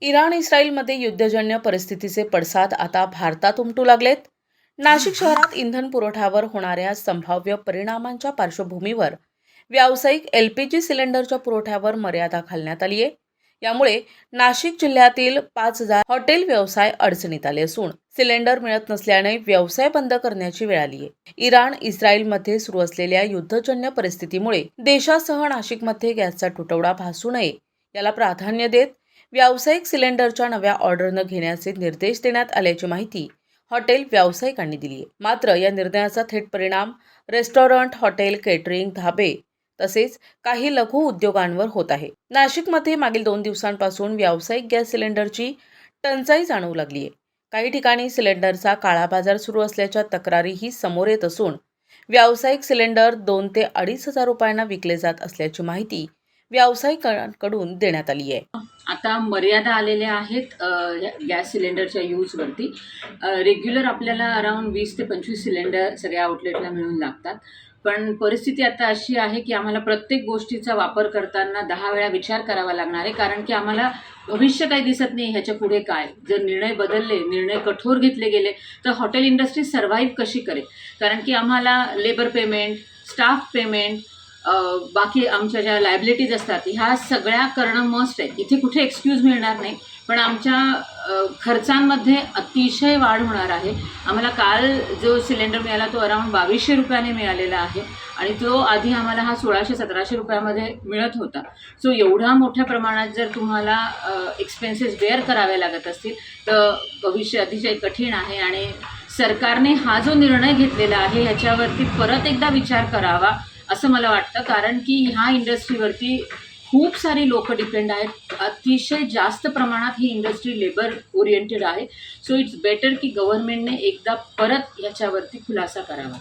Iran इस्रायलमध्ये युद्धजन्य परिस्थितीचे पडसाद आता भारतात उमटू लागलेत. नाशिक शहरात इंधन पुरवठ्यावर होणाऱ्या संभाव्य परिणामांच्या पार्श्वभूमीवर व्यावसायिक LPG सिलेंडरच्या पुरवठ्यावर मर्यादा घालण्यात आली आहे. यामुळे नाशिक जिल्ह्यातील 5,000 हॉटेल व्यवसाय अडचणीत आले असून सिलेंडर मिळत नसल्याने व्यवसाय बंद करण्याची वेळ आली आहे. इराण इस्रायलमध्ये सुरू असलेल्या युद्धजन्य परिस्थितीमुळे देशासह नाशिकमध्ये गॅसचा तुटवडा भासू नये याला प्राधान्य देत व्यावसायिक सिलेंडरच्या नव्या ऑर्डर न घेण्याचे निर्देश देण्यात आल्याची माहिती हॉटेल व्यावसायिकांनी दिली आहे. मात्र या निर्णयाचा थेट परिणाम रेस्टॉरंट, हॉटेल, केटरिंग, धाबे तसेच काही लघु उद्योगांवर होत आहे. नाशिकमध्ये मागील 2 दिवसांपासून व्यावसायिक गॅस सिलेंडरची टंचाई जाणवू लागली आहे. काही ठिकाणी सिलेंडरचा काळा बाजार सुरू असल्याच्या तक्रारीही समोर येत असून व्यावसायिक सिलेंडर 2 ते 2,500 रुपयांना विकले जात असल्याची माहिती व्यावसायिकांकडून देण्यात आली आहे. आता मर्यादा आलेल्या आहेत गॅस सिलेंडरच्या यूजवरती. रेग्युलर आपल्याला अराऊंड 20 ते 25 सिलेंडर सगळ्या आउटलेटला मिळून लागतात. पण परिस्थिती आता अशी आहे की आम्हाला प्रत्येक गोष्टीचा वापर करताना 10 वेळा विचार करावा लागणार आहे, कारण की आम्हाला भविष्य काही दिसत नाही ह्याच्या पुढे काय. जर निर्णय बदलले, निर्णय कठोर घेतले गेले तर हॉटेल इंडस्ट्री सर्व्हाइव्ह कशी करेल. कारण की आम्हाला लेबर पेमेंट, स्टाफ पेमेंट, बाकी आमच्या ज्या लायबिलिटीज असतात ह्या सगळ्या करणं मस्ट आहे. इथे कुठे एक्सक्यूज मिळणार नाही. पण आमच्या खर्चांमध्ये अतिशय वाढ होणार आहे. आम्हाला काल जो सिलेंडर मिळाला तो अराऊंड 2,200 रुपयाने मिळालेला आहे आणि तो आधी आम्हाला हा 1,600-1,700 रुपयामध्ये मिळत होता. सो एवढ्या मोठ्या प्रमाणात जर तुम्हाला एक्सपेन्सेस बेअर करावे लागत असतील तर भविष्य अतिशय कठीण आहे आणि सरकारने हा जो निर्णय घेतलेला आहे ह्याच्यावरती परत एकदा विचार करावा असं मला वाटतं. कारण की ह्या इंडस्ट्रीवरती खूप सारी लोक डिपेंड आहेत. अतिशय जास्त प्रमाणात ही इंडस्ट्री लेबर ओरिएंटेड आहे. सो इट्स बेटर की गव्हर्नमेंटने एकदा परत ह्याच्यावरती खुलासा करावा.